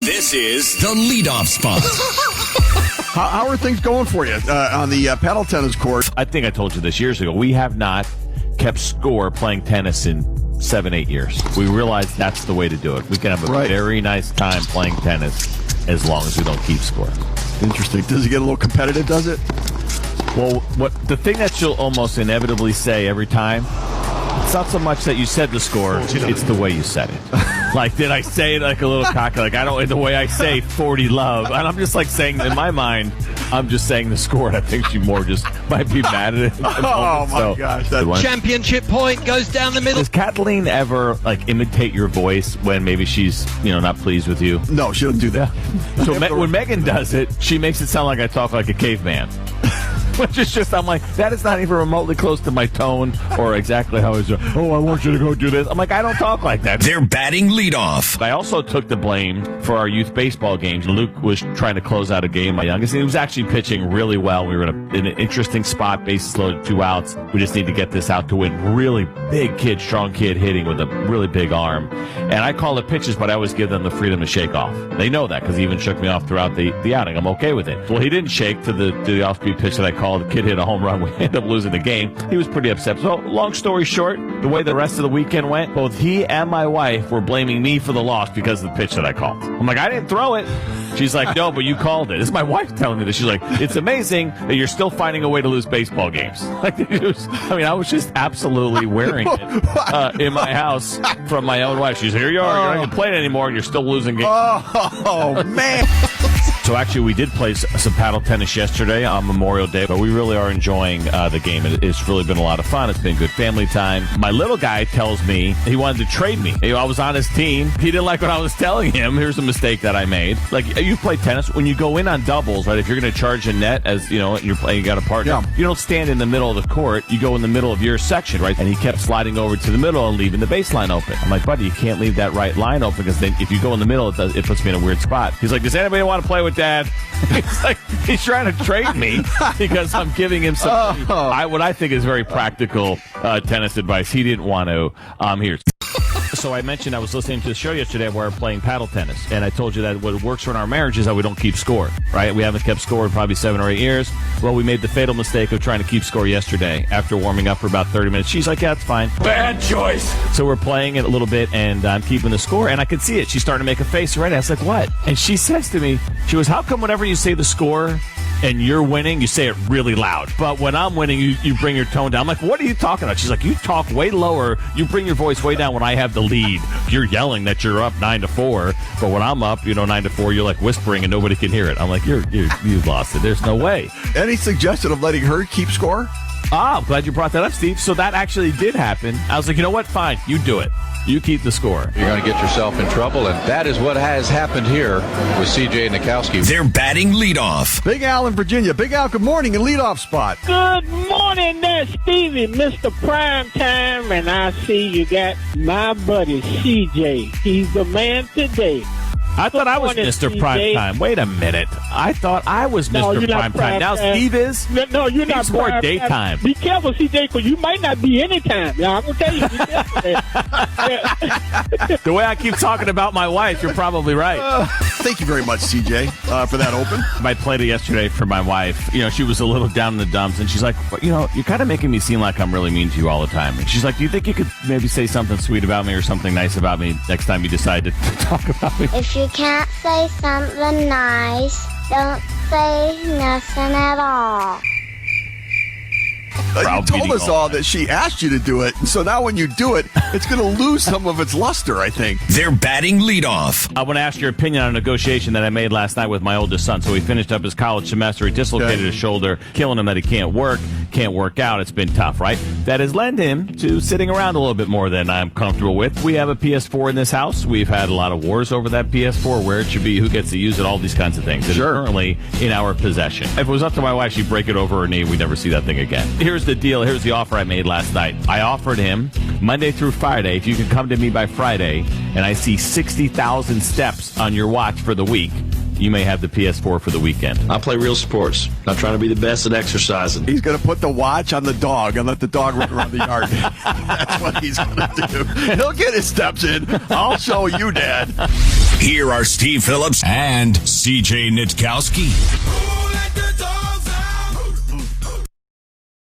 This is the Leadoff Spot. How are things going for you on the paddle tennis court? I think I told you this years ago. We have not kept score playing tennis in 7-8 years. We realized that's the way to do it. We can have a very nice time playing tennis as long as we don't keep score. Interesting. Does it get a little competitive, does it? Well, the thing that you'll almost inevitably say every time, it's not so much that you said the score, it's the way you said it. Like, did I say it like a little cocky? Like, I don't, the way I say 40 love. And I'm just like saying, in my mind, I'm just saying the score. And I think she more just might be mad at it. Oh, my gosh. That championship point goes down the middle. Does Kathleen ever, like, imitate your voice when maybe she's, not pleased with you? No, she doesn't do that. So when Megan does it, she makes it sound like I talk like a caveman. Which is just, I'm like, that is not even remotely close to my tone or exactly how it's, I want you to go do this. I'm like, I don't talk like that. They're batting leadoff. I also took the blame for our youth baseball games. Luke was trying to close out a game, my youngest, and he was actually pitching really well. We were in an interesting spot, bases loaded, 2 outs. We just need to get this out to win. Really big kid, strong kid hitting with a really big arm. And I call it pitches, but I always give them the freedom to shake off. They know that because he even shook me off throughout the outing. I'm okay with it. Well, he didn't shake to the off-speed pitch that I called. The kid hit a home run. We ended up losing the game. He was pretty upset. So, long story short, the way the rest of the weekend went, both he and my wife were blaming me for the loss because of the pitch that I called. I'm like, I didn't throw it. She's like, no, but you called it. This is my wife telling me this. She's like, it's amazing that you're still finding a way to lose baseball games. Like, I was just absolutely wearing it in my house from my own wife. She's here you are. You're not going to play it anymore, and you're still losing games. Oh, man. So actually, we did play some paddle tennis yesterday on Memorial Day, but we really are enjoying the game. It's really been a lot of fun. It's been good family time. My little guy tells me he wanted to trade me. I was on his team. He didn't like what I was telling him. Here's a mistake that I made. Like, you play tennis, when you go in on doubles, right, if you're going to charge a net as, and you're playing, you got a partner, you don't stand in the middle of the court. You go in the middle of your section, right? And he kept sliding over to the middle and leaving the baseline open. I'm like, buddy, you can't leave that right line open because then if you go in the middle, it puts me in a weird spot. He's like, does anybody want to play with Dad? He's like, he's trying to trade me because I'm giving him some what I think is very practical tennis advice. He didn't want to hear. So I mentioned I was listening to the show yesterday where we're playing paddle tennis, and I told you that what works for in our marriage is that we don't keep score, right? We haven't kept score in probably 7 or 8 years. Well, we made the fatal mistake of trying to keep score yesterday after warming up for about 30 minutes. She's like, yeah, it's fine. Bad choice. So we're playing it a little bit, and I'm keeping the score, and I could see it. She's starting to make a face already. I was like, what? And she says to me, she goes, how come whenever you say the score and you're winning, you say it really loud, but when I'm winning, you bring your tone down? I'm like, what are you talking about? She's like, you talk way lower. You bring your voice way down when I have the lead. You're yelling that you're up 9-4, but when I'm up, 9-4, you're like whispering and nobody can hear it. I'm like, you've lost it. There's no way. Any suggestion of letting her keep score? I'm glad you brought that up, Steve. So that actually did happen. I was like, you know what? Fine, you do it. You keep the score. You're going to get yourself in trouble, and that is what has happened here with C.J. Nikowski. They're batting leadoff. Big Al in Virginia. Big Al, good morning and Leadoff Spot. Good morning there, Stevie, Mr. Primetime, and I see you got my buddy C.J. He's the man today. I thought I was Mr. Primetime. Wait a minute. I thought I was Mr. Primetime. Now Steve is? No, you're not. Steve's more daytime. Be careful, CJ, because you might not be anytime. Yeah, I'm going to tell you. Be careful there. The way I keep talking about my wife, you're probably right. Thank you very much, CJ, for that open. I played it yesterday for my wife. She was a little down in the dumps, and she's like, you're kind of making me seem like I'm really mean to you all the time. And she's like, do you think you could maybe say something sweet about me or something nice about me next time you decide to talk about me? If you can't say something nice, don't say nothing at all. You told us all that she asked you to do it, so now when you do it, it's going to lose some of its luster, I think. They're batting leadoff. I want to ask your opinion on a negotiation that I made last night with my oldest son. So he finished up his college semester. He dislocated his shoulder, killing him that he can't work out. It's been tough, right? That has led him to sitting around a little bit more than I'm comfortable with. We have a PS4 in this house. We've had a lot of wars over that PS4, where it should be, who gets to use it, all these kinds of things. It's currently in our possession. If it was up to my wife, she'd break it over her knee. We'd never see that thing again. Here's the deal. Here's the offer I made last night. I offered him Monday through Friday, if you could come to me by Friday and I see 60,000 steps on your watch for the week, you may have the PS4 for the weekend. I play real sports. Not trying to be the best at exercising. He's going to put the watch on the dog and let the dog run around the yard. That's what he's going to do. He'll get his steps in. I'll show you, Dad. Here are Steve Phillips and CJ Nitkowski.